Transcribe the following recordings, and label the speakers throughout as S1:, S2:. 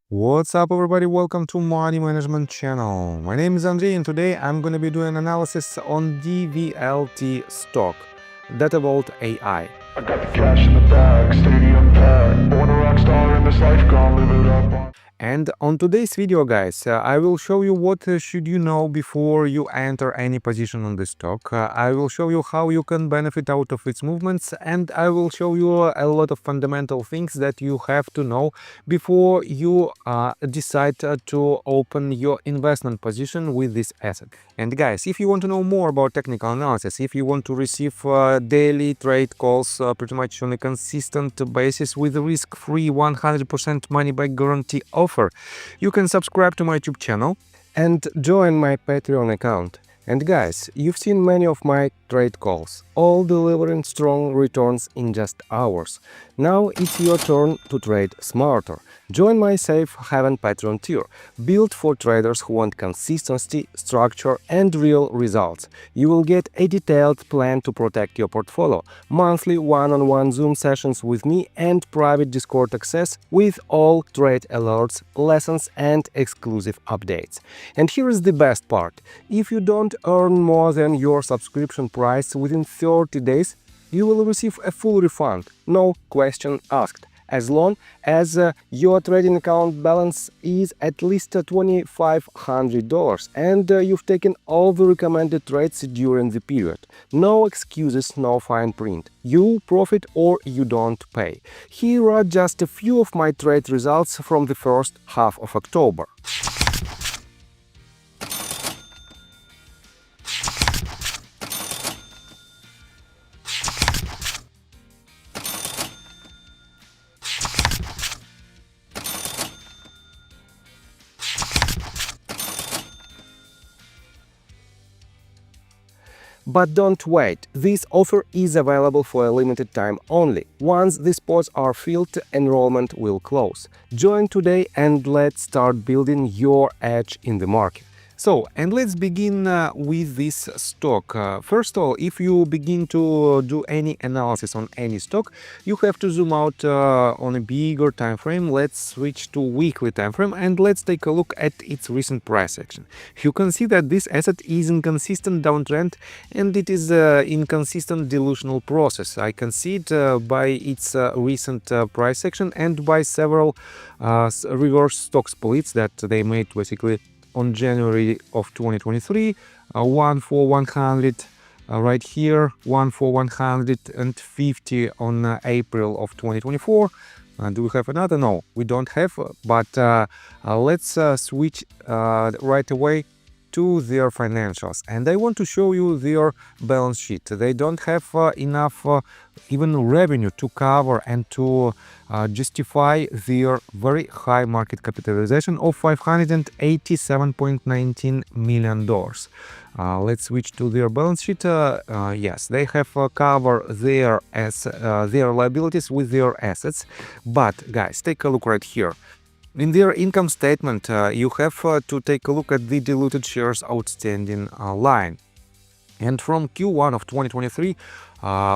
S1: What's up, everybody? Welcome to Money Management channel. My name is Andrei, and today I'm going to be doing analysis on DVLT Stock, Datavault AI.
S2: I got the cash in the bag, stadium packed. Born a rock star in this life, gonna live it up.
S1: And on today's video, guys, I will show you what should you know before you enter any position on the stock. I will show you how you can benefit out of its movements, and I will show you a lot of fundamental things that you have to know before you decide to open your investment position with this asset. And guys, if you want to know more about technical analysis, if you want to receive daily trade calls pretty much on a consistent basis with risk-free 100% money-back guarantee offer, you can subscribe to my YouTube channel and join my Patreon account. And guys, you've seen many of my trade calls, all delivering strong returns in just hours. Now it's your turn to trade smarter. Join my safe haven Patreon tier, built for traders who want consistency, structure and real results. You will get a detailed plan to protect your portfolio, monthly one-on-one Zoom sessions with me and private Discord access with all trade alerts, lessons and exclusive updates. And here is the best part. If you don't earn more than your subscription price within 30 days, you will receive a full refund, no question asked, as long as your trading account balance is at least $2,500 and you've taken all the recommended trades during the period. No excuses, no fine print. You profit or you don't pay. Here are just a few of my trade results from the first half of October. But don't wait, this offer is available for a limited time only. Once the spots are filled, enrollment will close. Join today and let's start building your edge in the market. So, and let's begin with this stock. First of all, if you begin to do any analysis on any stock, you have to zoom out on a bigger time frame. Let's switch to weekly time frame and let's take a look at its recent price action. You can see that this asset is in consistent downtrend and it is in consistent delusional process. I can see it by its recent price action and by several reverse stock splits that they made basically on January of 2023, 1 for 100 right here, 1 for 150 on April of 2024. Do we have another? No, we don't have, but let's switch right away to their financials, and I want to show you their balance sheet. They don't have enough even revenue to cover and to justify their very high market capitalization of $587.19 million. Let's switch to their balance sheet. Yes, they have covered their liabilities with their assets, but guys, take a look right here. In their income statement, you have to take a look at the diluted shares outstanding line. And from Q1 of 2023,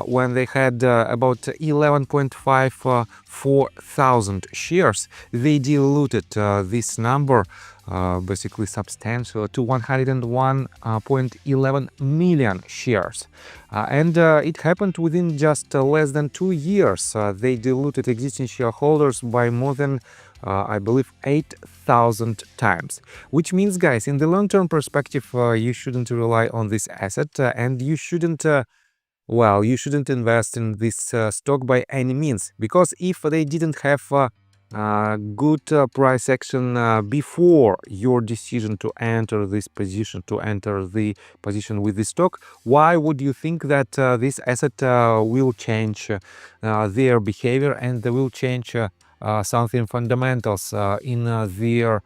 S1: when they had about 11.54 thousand shares, they diluted this number basically substantial to 101.11 million shares. And it happened within just less than 2 years. They diluted existing shareholders by more than I believe 8,000 times, which means, guys, in the long-term perspective, you shouldn't rely on this asset and you shouldn't you shouldn't invest in this stock by any means, because if they didn't have good price action before your decision to enter this position, to enter the position with the stock, why would you think that this asset will change their behavior and they will change something fundamentals in their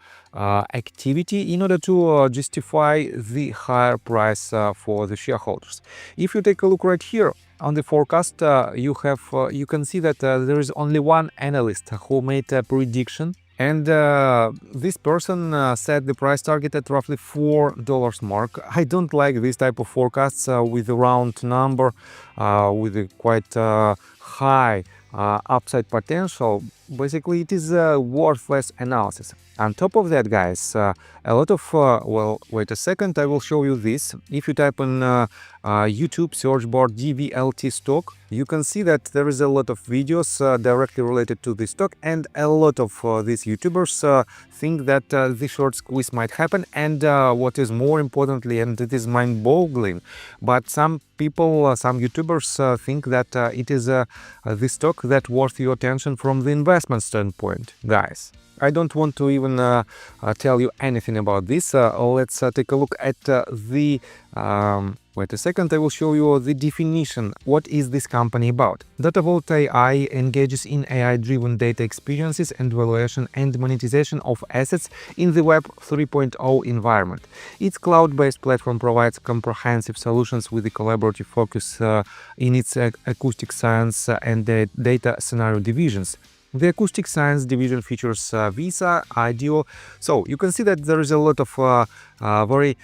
S1: activity in order to justify the higher price for the shareholders? If you take a look right here on the forecast, you can see that there is only one analyst who made a prediction, and this person set the price target at roughly $4 mark. I don't like this type of forecasts with a round number, with a quite high upside potential. basically it is a worthless analysis. On top of that, guys, a lot of well, wait a second, I will show you this. If you type on YouTube search bar DVLT stock, you can see that there is a lot of videos directly related to this stock, and a lot of these YouTubers think that the short squeeze might happen, and what is more importantly, and it is mind-boggling, but some people, some YouTubers think that it is the stock that worth your attention from the investment standpoint. Guys, I don't want to even tell you anything about this. Let's take a look at the wait a second, I will show you the definition. What is this company about? Datavault AI engages in AI-driven data experiences and valuation and monetization of assets in the Web 3.0 environment. Its cloud-based platform provides comprehensive solutions with a collaborative focus in its acoustic science and data scenario divisions. The Acoustic Science Division features WiSA, ADIO. So you can see that there is a lot of very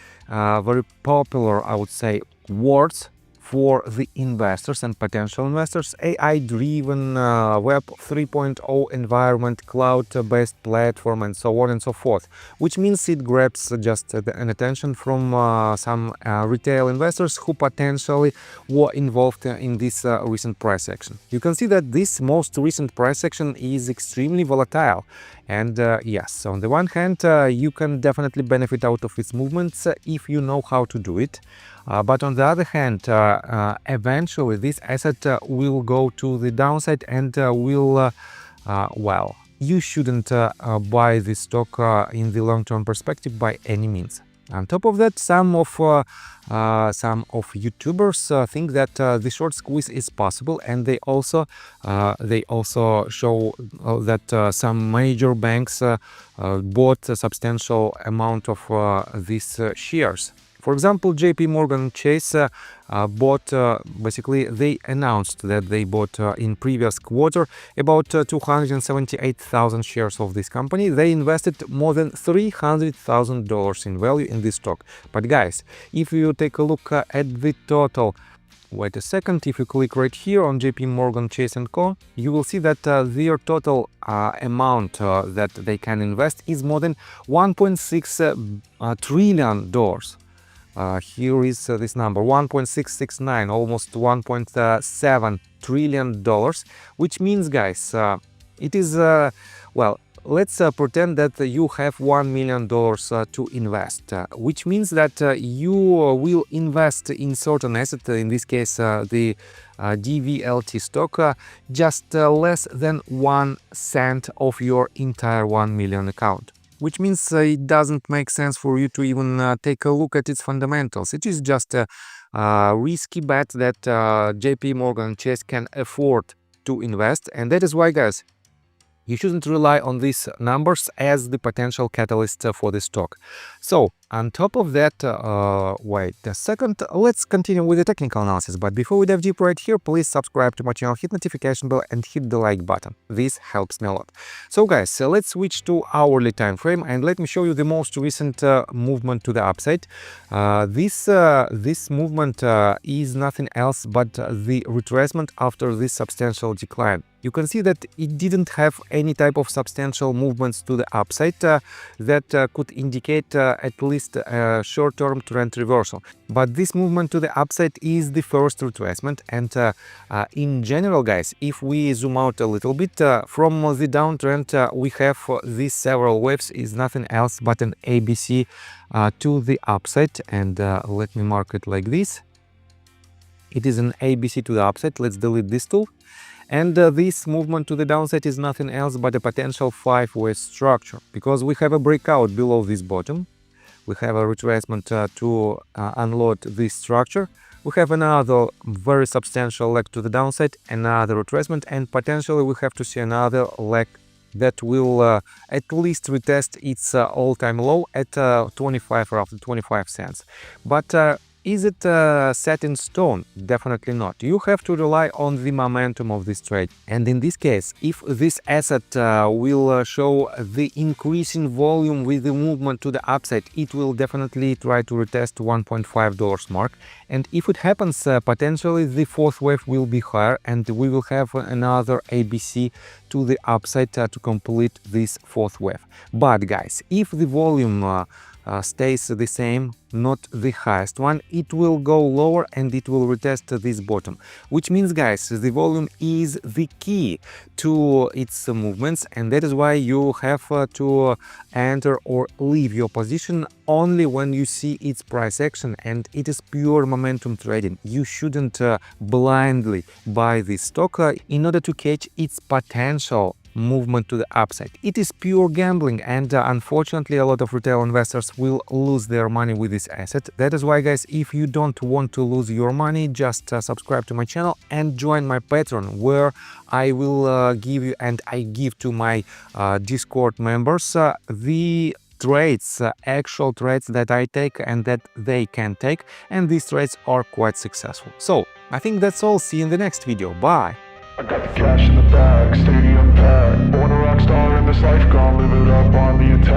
S1: popular, I would say, words for the investors and potential investors. AI-driven Web 3.0 environment, cloud-based platform, and so on and so forth, which means it grabs just an attention from some retail investors who potentially were involved in this recent price action. You can see that this most recent price action is extremely volatile. And yes, on the one hand, you can definitely benefit out of its movements if you know how to do it. But on the other hand, eventually this asset will go to the downside and will, well, you shouldn't buy this stock in the long-term perspective by any means. On top of that, some of YouTubers think that the short squeeze is possible, and they also show that some major banks bought a substantial amount of these shares. For example, JP Morgan Chase bought, basically they announced that they bought in previous quarter about 278,000 shares of this company. They invested more than $300,000 in value in this stock. But guys, if you take a look at the total, wait a second, if you click right here on JP Morgan Chase & Co., you will see that their total amount that they can invest is more than $1.6 trillion. Here is this number, 1.669, almost $1.7 trillion, which means, guys, it is, well, let's pretend that you have $1 million to invest, which means that you will invest in certain asset, in this case the DVLT stock, just less than 1 cent of your entire 1 million account. Which means it doesn't make sense for you to even take a look at its fundamentals. It is just a risky bet that JP Morgan Chase can afford to invest, and that is why, guys, you shouldn't rely on these numbers as the potential catalyst for the stock. So on top of that, wait a second, let's continue with the technical analysis. But before we dive deep right here, please subscribe to my channel, hit notification bell, and hit the like button. This helps me a lot. So guys, let's switch to hourly time frame, and let me show you the most recent movement to the upside. This movement is nothing else but the retracement after this substantial decline. You can see that it didn't have any type of substantial movements to the upside that could indicate at least a short-term trend reversal. But this movement to the upside is the first retracement, and in general, guys, if we zoom out a little bit from the downtrend, we have these several waves is nothing else but an ABC to the upside, and let me mark it like this. It is an ABC to the upside. Let's delete this tool. And this movement to the downside is nothing else but a potential 5-way structure, because we have a breakout below this bottom. We have a retracement to unload this structure. We have another very substantial leg to the downside, another retracement, and potentially we have to see another leg that will at least retest its all-time low at 25 or after 25 cents. But Is it set in stone? Definitely not. You have to rely on the momentum of this trade. And in this case, if this asset will show the increase in volume with the movement to the upside, it will definitely try to retest $1.5 mark. And if it happens, potentially the fourth wave will be higher and we will have another ABC to the upside to complete this fourth wave. But guys, if the volume stays the same, not the highest one, it will go lower and it will retest this bottom, which means, guys, the volume is the key to its movements, and that is why you have to enter or leave your position only when you see its price action, and it is pure momentum trading. You shouldn't blindly buy this stock in order to catch its potential movement to the upside. It is pure gambling, and unfortunately a lot of retail investors will lose their money with this asset. That is why, guys, if you don't want to lose your money, just subscribe to my channel and join my Patreon, where I will give you, and I give to my Discord members the trades, actual trades that I take and that they can take, and these trades are quite successful. So I think that's all. See you in the next video. Bye.
S2: I got the cash in the bag, stadium packed. Born a rock star in this life, gone live it up on the attack.